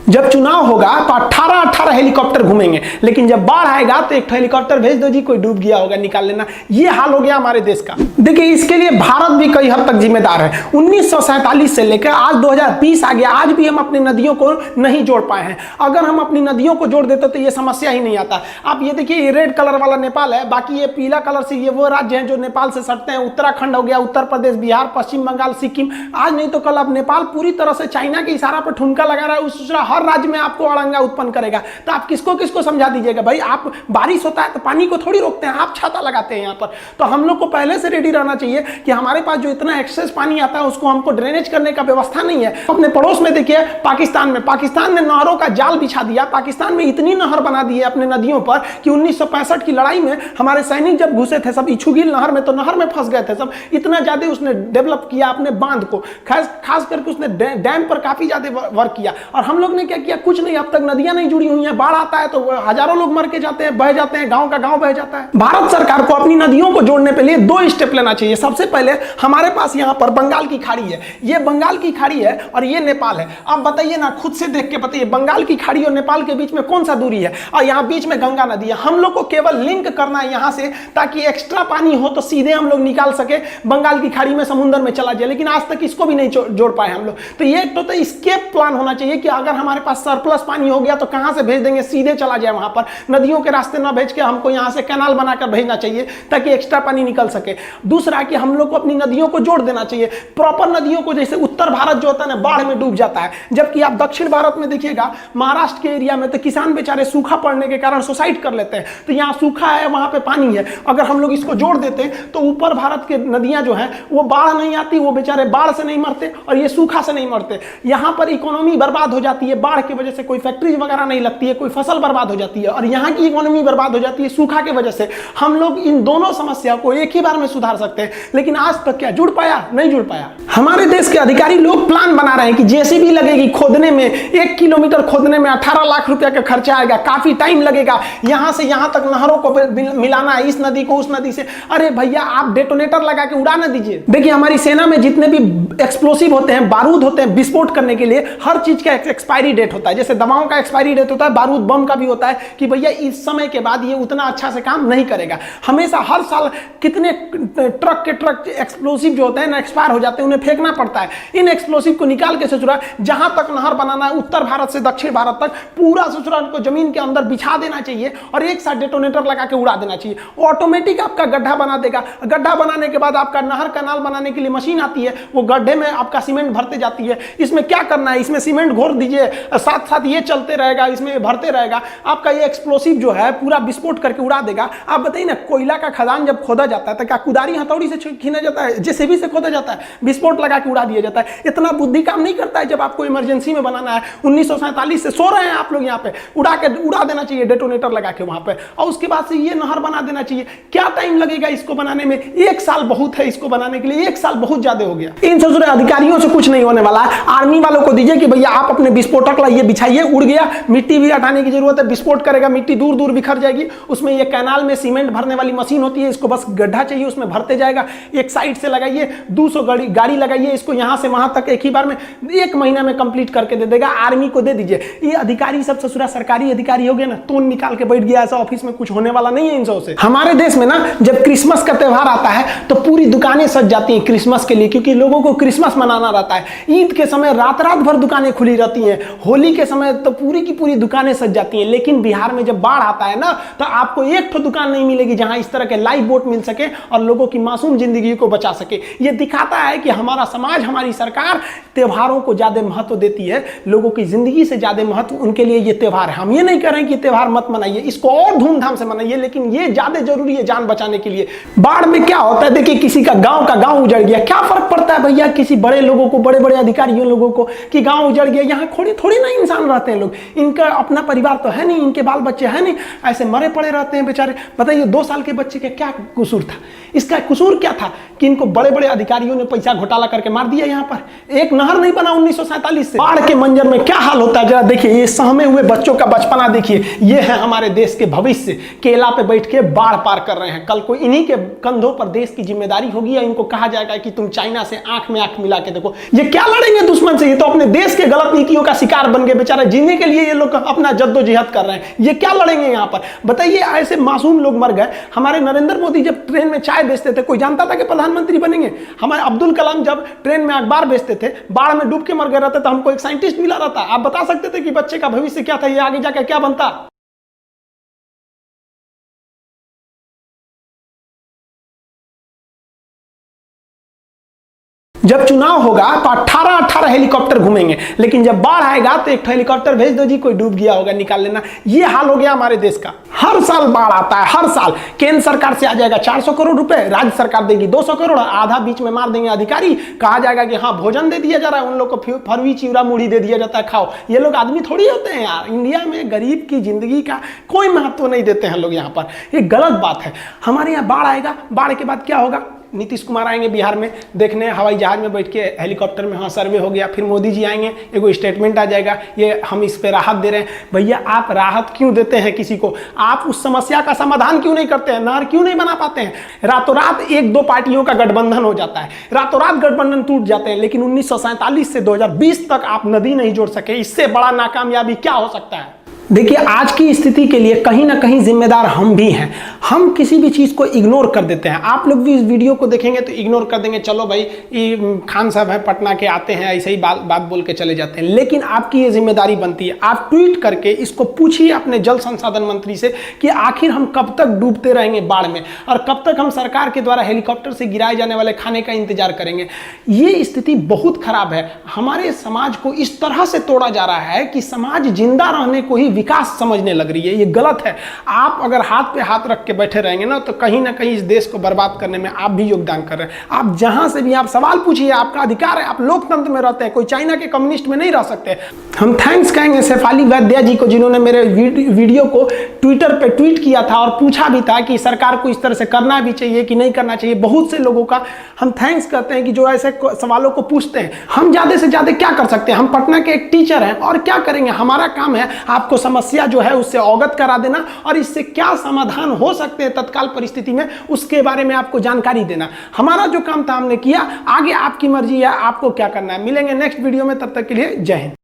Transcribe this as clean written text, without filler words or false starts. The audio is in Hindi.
जब चुनाव होगा तो 18 हेलीकॉप्टर घूमेंगे, लेकिन जब बाढ़ आएगा तो एक हेलीकॉप्टर भेज दो जी, कोई डूब गया होगा निकाल लेना। ये हाल हो गया हमारे देश का। देखिए इसके लिए भारत भी कई हद तक जिम्मेदार है। 1947 से लेकर आज 2020 आ गया, आज भी हम अपनी नदियों को नहीं जोड़ पाए हैं। अगर हम अपनी नदियों को जोड़ देते तो ये समस्या ही नहीं आता। आप ये देखिए, ये रेड कलर वाला नेपाल है, बाकी ये पीला कलर से ये वो राज्य हैं जो नेपाल से सटते हैं। उत्तराखंड हो गया, उत्तर प्रदेश, बिहार, पश्चिम बंगाल, सिक्किम। आज नहीं तो कल अब नेपाल पूरी तरह से चाइना के इशारा पर ठुमका लगा रहा है। उस हर राज्य में आपको अड़ंगा उत्पन्न करेगा। तो आप किसको किसको समझा दीजिएगा भाई? आप बारिश होता है तो पानी को थोड़ी रोकते हैं, आप छाता लगाते हैं यहाँ पर। तो हम लोग को पहले से रेडी रहना चाहिए कि हमारे पास जो इतना एक्सेस पानी आता है उसको हमको ड्रेनेज करने का व्यवस्था नहीं है। अपने पड़ोस में देखिए पाकिस्तान ने नहरों का जाल बिछा दिया। पाकिस्तान में इतनी नहर बना दी है अपने नदियों पर कि 1965 की लड़ाई में हमारे सैनिक जब घुसे थे सब इछुगिल नहर में, तो नहर में फंस गए थे सब। इतना ज्यादा उसने डेवलप किया अपने बांध को, खास करके उसने डैम पर काफी ज्यादा वर्क किया। और हम लोग ने क्या किया? कुछ नहीं। अब तक नदियां नहीं जुड़ी हुई हैं। बाढ़ आता है तो हजारों लोग मर के जाते हैं, बह जाते हैं, गांव का गांव बह जाता है। भारत सरकार को अपनी नदियों को जोड़ने के लिए 2 स्टेप लेना चाहिए। सबसे पहले हमारे पास यहाँ पर बंगाल की खाड़ी है, ये बंगाल की खाड़ी है और ये नेपाल है। अब बताइए ना, खुद से देख के बताइए, बंगाल की खाड़ी और नेपाल के बीच में कौन सा दूरी है? और यहाँ बीच में गंगा नदी है। हम लोग को केवल लिंक करना है यहाँ से, ताकि एक्स्ट्रा पानी हो तो सीधे हम लोग निकाल सके, बंगाल की खाड़ी में समुद्र में चला जाए। लेकिन आज तक इसको भी नहीं जोड़ पाए हम लोग। तो ये तो एस्केप प्लान होना चाहिए कि अगर हमारे पास सरप्लस पानी हो गया तो कहां से भेज देंगे? सीधे चला जाए वहां पर, नदियों के रास्ते ना भेज के हमको यहां से कैनाल बनाकर भेजना चाहिए ताकि एक्स्ट्रा पानी निकल सके। दूसरा कि हम लोग को अपनी नदियों को जोड़ देना चाहिए, प्रॉपर नदियों को। जैसे उत्तर भारत जो होता है ना, बाढ़ में डूब जाता है, जबकि आप दक्षिण भारत में देखिएगा, महाराष्ट्र के एरिया में तो किसान बेचारे सूखा पड़ने के कारण सुसाइड कर लेते हैं। तो यहाँ सूखा है, वहां पे पानी है। अगर हम लोग इसको जोड़ देते तो ऊपर भारत के नदियां जो है वो बाढ़ नहीं आती, वो बेचारे बाढ़ से नहीं मरते और ये सूखा से नहीं मरते। यहाँ पर इकोनॉमी बर्बाद हो जाती है, बाढ़ की वजह से कोई फैक्ट्री वगैरह नहीं लगती है, कोई फसल बर्बाद हो जाती है, और यहाँ की इकोनॉमी बर्बाद हो जाती है सूखा की वजह से। हम लोग इन दोनों समस्या को एक ही बार में सुधार सकते हैं, लेकिन आज तक क्या जुड़ पाया? नहीं जुड़ पाया। हमारे देश के अधिकारी लोग प्लान बना रहे हैं कि जेसीबी लगेगी खोदने में, 1 किलोमीटर खोदने में 18 लाख रुपया का खर्चा आएगा, काफी टाइम लगेगा। यहां से यहां तक नहरों को मिलाना है, इस नदी को उस नदी से। अरे भैया, आप डेटोनेटर लगा के उड़ा ना दीजिए। देखिए हमारी सेना में जितने भी एक्सप्लोसिव होते हैं, बारूद होते हैं, विस्फोट करने के लिए हर चीज का एक्सपायरी डेट होता है। जैसे दवाओं का एक्सपायरी डेट होता है, बारूद बम का भी होता है कि भैया इस समय के बाद ये उतना अच्छा से काम नहीं करेगा। हमेशा हर साल कितने ट्रक के ट्रक एक्सप्लोसिव जो होते हैं ना, एक्सपायर हो जाते हैं, उन्हें फेंकना पड़ता है। इन एक्सप्लोसिव को निकाल के ससुरा जहां तक नहर बनाना है, उत्तर भारत से दक्षिण भारत तक पूरा ससुरा को जमीन के अंदर बिछा देना चाहिए और एक साथ डेटोनेटर लगा के उड़ा देना चाहिए। ऑटोमेटिक आपका गड्ढा बना देगा। गड्ढा बनाने के बाद आपका नहर कैनाल बनाने के लिए मशीन आती है, वो गड्ढे में आपका सीमेंट भरते जाती है। इसमें क्या करना है? इसमें सीमेंट घोर दीजिए, साथ साथ ये चलते रहेगा, इसमें भरते रहेगा। आपका ये एक्सप्लोसिव जो है पूरा विस्फोट करके उड़ा देगा। आप बताइए ना, कोयला का खदान जब खोदा जाता है तो क्या कुदारी हथौड़ी से खींचा जाता है? जेसीबी से खोदा जाता है, विस्फोट लगा के उड़ा दिया जाता है। इतना बुद्धि काम नहीं करता है जब आपको इमरजेंसी में बनाना है। 1947 से सो रहे हैं आप लोग यहाँ पे, उड़ा देना चाहिए डेटोनेटर लगा के वहां पे, और उसके बाद से ये नहर बना देना चाहिए। क्या टाइम लगेगा इसको बनाने में? 1 साल बहुत है इसको बनाने के लिए, 1 साल बहुत ज्यादा हो गया। इन ससुरे अधिकारियों से कुछ नहीं होने वाला है। आर्मी वालों को दीजिए कि भैया आप अपने विस्फोटक लाइए, बिछाइए, उड़ गया, मिट्टी भी हटाने की जरूरत है, विस्फोट करेगा, मिट्टी दूर दूर बिखर जाएगी। उसमें ये कैनाल में सीमेंट भरने वाली मशीन होती है, इसको बस गड्ढा चाहिए, उसमें भरते जाएगा। एक साइड से लगाइए, 200 गाड़ी लगाइए, इसको यहां से वहां तक एक ही बार में 1 महीना में कंप्लीट करके दे देगा। आर्मी को दे दीजिए। ये अधिकारी सब ससुरा सरकारी अधिकारी हो गए ना, तो निकाल के बैठ गया, ऐसा ऑफिस में कुछ होने वाला नहीं है इन सबसे। हमारे देश में ना जब क्रिसमस का त्योहार आता है तो पूरी दुकानें सज जाती हैं क्रिसमस के लिए, क्योंकि लोगों को क्रिसमस मनाना रहता है। ईद के समय रात रात भर दुकानें खुली रहती हैं, होली के समय तो पूरी की पूरी दुकानें सज जाती हैं। लेकिन बिहार में जब बाढ़ आता है ना, तो आपको एक तो दुकान नहीं मिलेगी जहां इस तरह के लाइफ बोट मिल सके और लोगों की मासूम जिंदगी को बचा सके। ये दिखाता है कि हमारा समाज, हमारी सरकार त्योहारों को ज्यादा महत्व देती है, लोगों की जिंदगी से ज्यादा महत्व उनके लिए ये त्योहार है। हम ये नहीं कह रहे हैं कि त्योहार मत मनाइए, इसको और धूमधाम से मनाइए, लेकिन ये ज्यादा जरूरी है जान बचाने के लिए। बाढ़ में क्या होता है, देखिए किसी का गांव उजड़ गया, क्या फर्क पड़ता है भैया किसी बड़े लोगों को, बड़े बड़े अधिकारियों लोगों को कि गांव उजड़ गया। यहाँ थोड़ी ना इंसान रहते हैं लोग, इनका अपना परिवार तो है नहीं, इनके बाल बच्चे हैं नहीं, ऐसे मरे पड़े रहते हैं बेचारे। बताइए 2 साल के बच्चे का क्या कसूर था? इसका कसूर क्या था कि इनको बड़े बड़े अधिकारियों ने पैसा घोटाला करके मार दिया। यहाँ पर एक नहर नहीं बना 1947 से। बाढ़ के मंजर में क्या हाल होता है जरा देखिए। ये सहमे हुए बच्चों का बचपना देखिए। ये है हमारे देश के भविष्य, केला पे बैठ के बाढ़ पार कर रहे हैं। कल को इन्हीं के कंधों पर देश की जिम्मेदारी होगी या इनको कहा जाएगा कि तुम चाइना से आंख में आंख मिला के देखो। ये क्या लड़ेंगे दुश्मन से? ये तो अपने देश के गलत नीतियों का शिकार बेकार बन गए, बेचारा जीने के लिए ये लोग अपना जद्दोजहद कर रहे हैं। ये क्या लड़ेंगे यहाँ पर बताइए? ऐसे मासूम लोग मर गए। हमारे नरेंद्र मोदी जब ट्रेन में चाय बेचते थे, कोई जानता था कि प्रधानमंत्री बनेंगे? हमारे अब्दुल कलाम जब ट्रेन में अखबार बेचते थे, बाढ़ में डूब के मर गए रहते, तो हमको एक साइंटिस्ट मिला रहता। आप बता सकते थे कि बच्चे का भविष्य क्या था, ये आगे जाकर क्या बनता? जब चुनाव होगा तो 18 हेलीकॉप्टर घूमेंगे, लेकिन जब बाढ़ आएगा तो एक हेलीकॉप्टर भेज दो जी, कोई डूब गया होगा निकाल लेना। ये हाल हो गया हमारे देश का। हर साल बाढ़ आता है, हर साल। केंद्र सरकार से आ जाएगा 400 करोड़ रुपए, राज्य सरकार देगी 200 करोड़, आधा बीच में मार देंगे अधिकारी। कहा जाएगा कि हाँ भोजन दे दिया जा रहा है, उन लोग को फरवी चिवड़ा मुड़ी दे दिया जाता है, खाओ। ये लोग आदमी थोड़ी होते हैं यार। इंडिया में गरीब की जिंदगी का कोई महत्व नहीं देते हैं लोग यहाँ पर। ये गलत बात है। हमारे यहाँ बाढ़ आएगा, बाढ़ के बाद क्या होगा? नीतीश कुमार आएंगे बिहार में देखने, हवाई जहाज में बैठ के, हेलीकॉप्टर में, हाँ सर्वे हो गया। फिर मोदी जी आएंगे, एगो स्टेटमेंट आ जाएगा, ये हम इस पे राहत दे रहे हैं। भैया आप राहत क्यों देते हैं किसी को? आप उस समस्या का समाधान क्यों नहीं करते हैं? नहर क्यों नहीं बना पाते हैं? रातों रात एक दो पार्टियों का गठबंधन हो जाता है, रातों रात गठबंधन टूट जाते हैं, लेकिन 1947 से 2020 तक आप नदी नहीं जोड़ सके। इससे बड़ा नाकामयाबी क्या हो सकता है? देखिए आज की स्थिति के लिए कहीं ना कहीं जिम्मेदार हम भी हैं। हम किसी भी चीज़ को इग्नोर कर देते हैं। आप लोग भी इस वीडियो को देखेंगे तो इग्नोर कर देंगे, चलो भाई ये खान साहब है पटना के, आते हैं ऐसे ही बात बोल के चले जाते हैं। लेकिन आपकी ये जिम्मेदारी बनती है, आप ट्वीट करके इसको पूछिए अपने जल संसाधन मंत्री से कि आखिर हम कब तक डूबते रहेंगे बाढ़ में, और कब तक हम सरकार के द्वारा हेलीकॉप्टर से गिराए जाने वाले खाने का इंतजार करेंगे। ये स्थिति बहुत खराब है। हमारे समाज को इस तरह से तोड़ा जा रहा है कि समाज जिंदा रहने को ही विकास समझने लग रही है। ये गलत है। आप अगर हाथ पे हाथ रख के बैठे रहेंगे ना, तो कहीं ना कहीं इस देश को बर्बाद करने में आप भी योगदान कर रहे हैं। आप जहां से भी आप सवाल पूछिए, आपका अधिकार है। आप लोकतंत्र में रहते हैं, कोई चाइना के कम्युनिस्ट में नहीं रह सकते। हम थैंक्स कहेंगे शेफाली वैद्या जी को, जिन्होंने मेरे वीडियो को ट्विटर पे ट्वीट किया था और पूछा भी था कि सरकार को इस तरह से करना भी चाहिए कि नहीं करना चाहिए। बहुत से लोगों का हम थैंक्स करते हैं कि जो ऐसे सवालों को पूछते हैं। हम ज्यादा से ज्यादा क्या कर सकते हैं? हम पटना के एक टीचर हैं, और क्या करेंगे? हमारा काम है आपको समस्या जो है उससे अवगत करा देना, और इससे क्या समाधान हो सकते हैं तत्काल परिस्थिति में, उसके बारे में आपको जानकारी देना। हमारा जो काम था हमने किया। आगे आपकी मर्जी है, आपको क्या करना है। मिलेंगे नेक्स्ट वीडियो में, तब तक के लिए जय हिंद।